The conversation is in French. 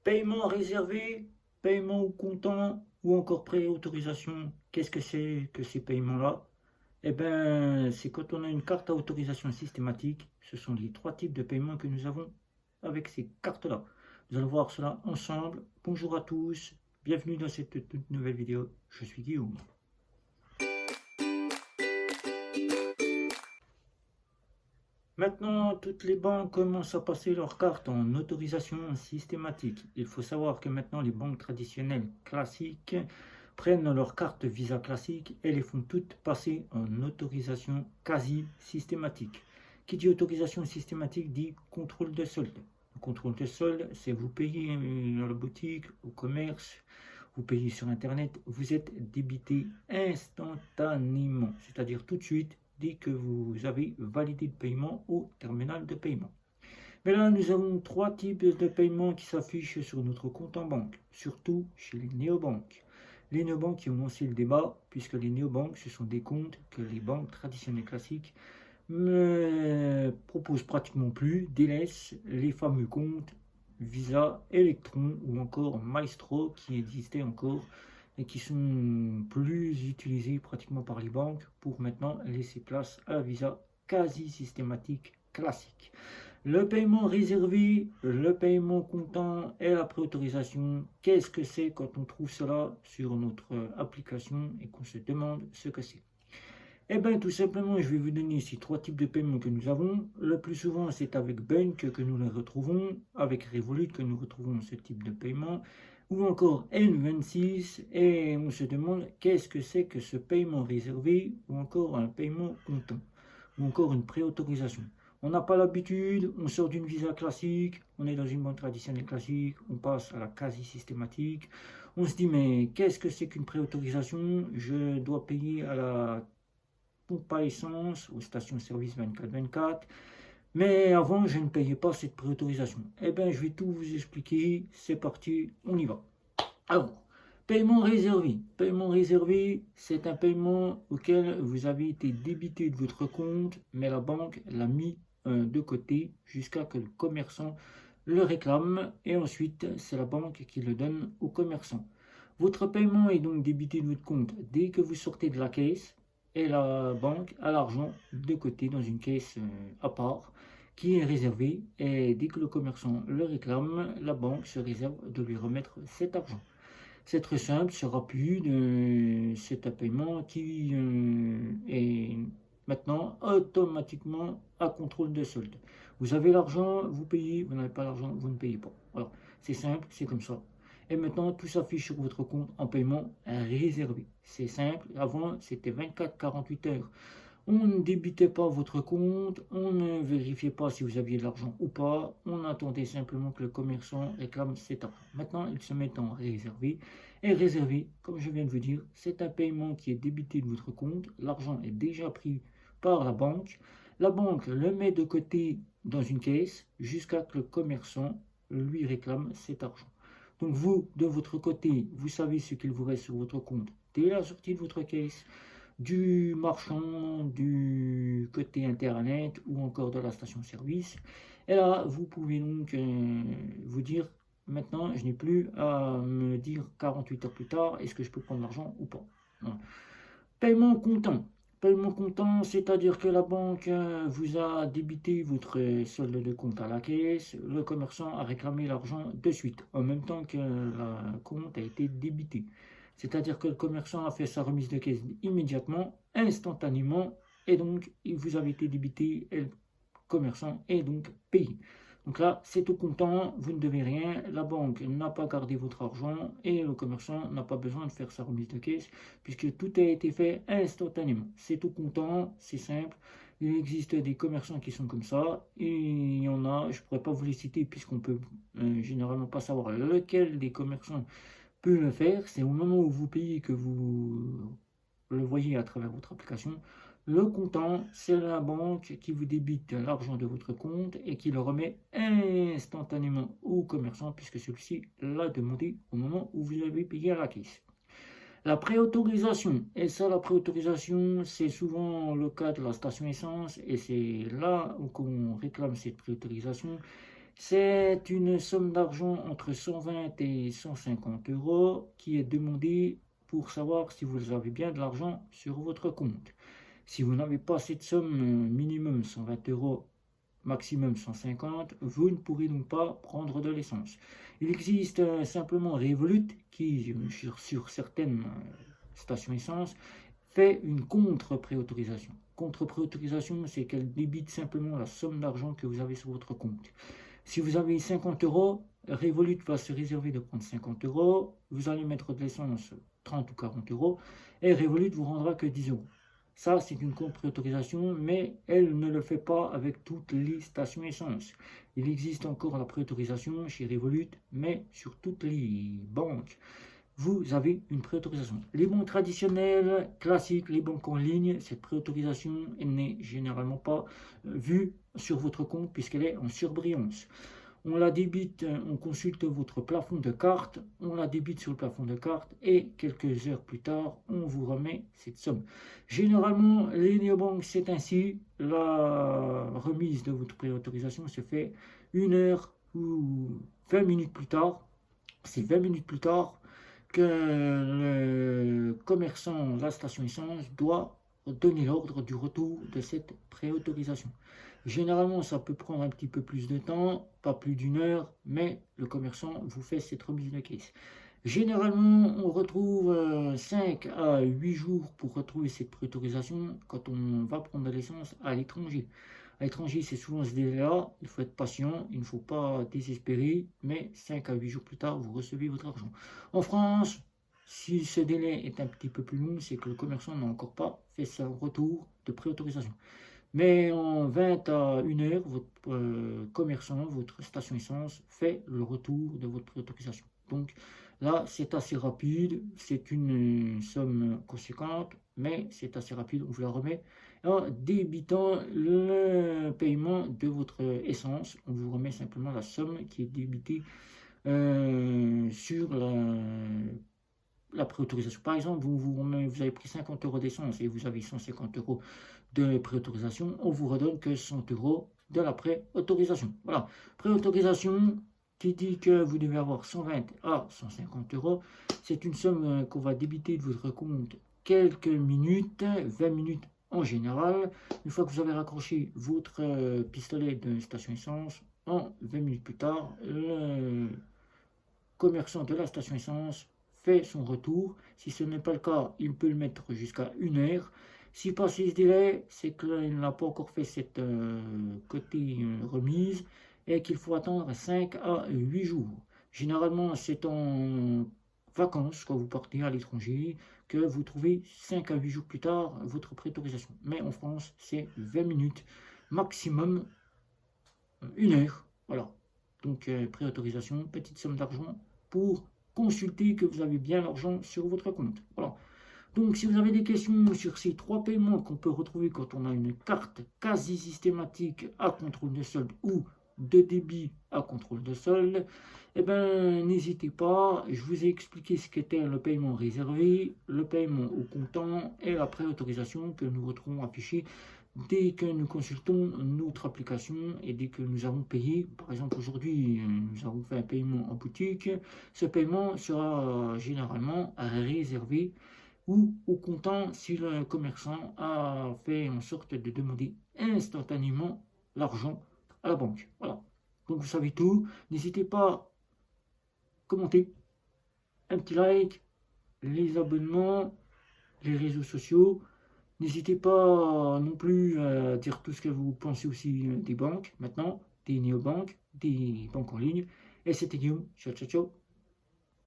Paiement réservé, paiement au comptant ou encore préautorisation. Qu'est-ce que c'est que ces paiements-là? Eh bien, c'est quand on a une carte à autorisation systématique. Ce sont les trois types de paiements que nous avons avec ces cartes-là. Nous allons voir cela ensemble. Bonjour à tous, bienvenue dans cette toute nouvelle vidéo. Je suis Guillaume. Maintenant, toutes les banques commencent à passer leurs cartes en autorisation systématique. Il faut savoir que maintenant, les banques traditionnelles classiques prennent leurs cartes Visa classiques et les font toutes passer en autorisation quasi systématique. Qui dit autorisation systématique dit contrôle de solde. Le contrôle de solde, c'est vous payez à la boutique, au commerce, vous payez sur Internet, vous êtes débité instantanément, c'est-à-dire tout de suite dès que vous avez validé le paiement au terminal de paiement. Mais là, nous avons trois types de paiements qui s'affichent sur notre compte en banque, surtout chez les néobanques. Les néobanques qui ont lancé le débat, puisque les néobanques, ce sont des comptes que les banques traditionnelles classiques ne proposent pratiquement plus, délaissent les fameux comptes Visa, Electron ou encore Maestro qui existaient encore et qui sont plus utilisés pratiquement par les banques pour maintenant laisser place à la Visa quasi systématique classique. Le paiement réservé, le paiement comptant et la préautorisation, qu'est-ce que c'est quand on trouve cela sur notre application et qu'on se demande ce que c'est? Eh bien, tout simplement, je vais vous donner ici trois types de paiements que nous avons. Le plus souvent, c'est avec Bank que nous les retrouvons, avec Revolut que nous retrouvons ce type de paiement, ou encore N26, et on se demande qu'est-ce que c'est que ce paiement réservé, ou encore un paiement comptant, ou encore une préautorisation. On n'a pas l'habitude, on sort d'une Visa classique, on est dans une banque traditionnelle classique, on passe à la quasi systématique. On se dit, mais qu'est-ce que c'est qu'une préautorisation? Je dois payer à la pompe à essence, aux stations-service 24/24. Mais avant, je ne payais pas cette préautorisation. Eh bien, je vais tout vous expliquer. C'est parti, on y va. Alors, paiement réservé. Paiement réservé, c'est un paiement auquel vous avez été débité de votre compte, mais la banque l'a mis de côté jusqu'à que le commerçant le réclame. Et ensuite, c'est la banque qui le donne au commerçant. Votre paiement est donc débité de votre compte dès que vous sortez de la caisse et la banque a l'argent de côté dans une caisse à part qui est réservée et dès que le commerçant le réclame, la banque se réserve de lui remettre cet argent. C'est très simple, c'est rapide, c'est un paiement qui est maintenant automatiquement à contrôle de solde. Vous avez l'argent, vous payez, vous n'avez pas l'argent, vous ne payez pas. Voilà, c'est simple, c'est comme ça. Et maintenant, tout s'affiche sur votre compte en paiement réservé. C'est simple, avant c'était 24-48 heures. On ne débitait pas votre compte, on ne vérifiait pas si vous aviez de l'argent ou pas, on attendait simplement que le commerçant réclame cet argent. Maintenant, il se met en réservé. Et réservé, comme je viens de vous dire, c'est un paiement qui est débité de votre compte. L'argent est déjà pris par la banque. La banque le met de côté dans une caisse jusqu'à ce que le commerçant lui réclame cet argent. Donc vous, de votre côté, vous savez ce qu'il vous reste sur votre compte dès la sortie de votre caisse, du marchand, du côté internet ou encore de la station-service. Et là, vous pouvez donc vous dire, maintenant, je n'ai plus à me dire 48 heures plus tard, est-ce que je peux prendre l'argent ou pas. Voilà. Paiement comptant. Paiement comptant, c'est-à-dire que la banque vous a débité votre solde de compte à la caisse, le commerçant a réclamé l'argent de suite, en même temps que le compte a été débité. C'est-à-dire que le commerçant a fait sa remise de caisse immédiatement, instantanément, et donc il vous avez été débité et le commerçant est donc payé. Donc là, c'est au comptant, vous ne devez rien, la banque n'a pas gardé votre argent et le commerçant n'a pas besoin de faire sa remise de caisse puisque tout a été fait instantanément. C'est au comptant, c'est simple. Il existe des commerçants qui sont comme ça et il y en a, je ne pourrais pas vous les citer puisqu'on peut généralement pas savoir lequel des commerçants peut le faire. C'est au moment où vous payez que vous le voyez à travers votre application. Le comptant, c'est la banque qui vous débite l'argent de votre compte et qui le remet instantanément au commerçant puisque celui-ci l'a demandé au moment où vous avez payé à la caisse. La préautorisation, et ça la préautorisation, c'est souvent le cas de la station essence et c'est là où on réclame cette préautorisation. C'est une somme d'argent entre 120 et 150 euros qui est demandée pour savoir si vous avez bien de l'argent sur votre compte. Si vous n'avez pas cette somme, minimum 120 euros, maximum 150, vous ne pourrez donc pas prendre de l'essence. Il existe simplement Revolut qui, sur certaines stations essence, fait une contre-préautorisation. Contre-préautorisation, c'est qu'elle débite simplement la somme d'argent que vous avez sur votre compte. Si vous avez 50 euros, Revolut va se réserver de prendre 50 euros, vous allez mettre de l'essence 30 ou 40 euros, et Revolut vous rendra que 10 euros. Ça, c'est une contre-préautorisation, mais elle ne le fait pas avec toutes les stations essence. Il existe encore la préautorisation chez Revolut, mais sur toutes les banques, vous avez une préautorisation. Les banques traditionnelles, classiques, les banques en ligne, cette préautorisation n'est généralement pas vue sur votre compte puisqu'elle est en surbrillance. On la débite, on consulte votre plafond de carte, on la débite sur le plafond de carte et quelques heures plus tard, on vous remet cette somme. Généralement, les néobanques, c'est ainsi. La remise de votre préautorisation se fait 1 heure ou 20 minutes plus tard. C'est 20 minutes plus tard que le commerçant, la station essence, doit donner l'ordre du retour de cette préautorisation. Généralement, ça peut prendre un petit peu plus de temps, pas plus d'1 heure, mais le commerçant vous fait cette remise de caisse. Généralement, on retrouve 5 à 8 jours pour retrouver cette préautorisation quand on va prendre de l'essence à l'étranger. À l'étranger, c'est souvent ce délai-là, il faut être patient, il ne faut pas désespérer, mais 5 à 8 jours plus tard, vous recevez votre argent. En France, si ce délai est un petit peu plus long, c'est que le commerçant n'a encore pas fait son retour de préautorisation. Mais en 20 à 1 heure, votre commerçant, votre station essence fait le retour de votre préautorisation. Donc là, c'est assez rapide, c'est une somme conséquente, mais c'est assez rapide, on vous la remet en débitant le paiement de votre essence. On vous remet simplement la somme qui est débitée sur la préautorisation. Par exemple, vous avez pris 50 euros d'essence et vous avez 150 euros de préautorisation, on vous redonne que 100 euros de la préautorisation. Voilà, préautorisation qui dit que vous devez avoir 120 à 150 euros. C'est une somme qu'on va débiter de votre compte quelques minutes, 20 minutes en général. Une fois que vous avez raccroché votre pistolet de station essence, en 20 minutes plus tard, le commerçant de la station essence fait son retour. Si ce n'est pas le cas, il peut le mettre jusqu'à 1 heure. Si passé ce délai, c'est qu'il n'a pas encore fait cette côté remise et qu'il faut attendre 5 à 8 jours. Généralement, c'est en vacances, quand vous partez à l'étranger, que vous trouvez 5 à 8 jours plus tard votre préautorisation. Mais en France, c'est 20 minutes, maximum 1 heure. Voilà. Donc, préautorisation, petite somme d'argent pour consulter que vous avez bien l'argent sur votre compte. Voilà. Donc, si vous avez des questions sur ces 3 paiements qu'on peut retrouver quand on a une carte quasi systématique à contrôle de solde ou de débit à contrôle de solde, eh bien, n'hésitez pas. Je vous ai expliqué ce qu'était le paiement réservé, le paiement au comptant et la préautorisation que nous retrouvons affichée dès que nous consultons notre application et dès que nous avons payé. Par exemple, aujourd'hui, nous avons fait un paiement en boutique. Ce paiement sera généralement réservé ou au comptant si le commerçant a fait en sorte de demander instantanément l'argent à la banque. Voilà. Donc vous savez tout. N'hésitez pas à commenter, un petit like, les abonnements, les réseaux sociaux. N'hésitez pas non plus à dire tout ce que vous pensez aussi des banques maintenant, des néobanques, des banques en ligne. Et c'était Guillaume. Ciao, ciao, ciao.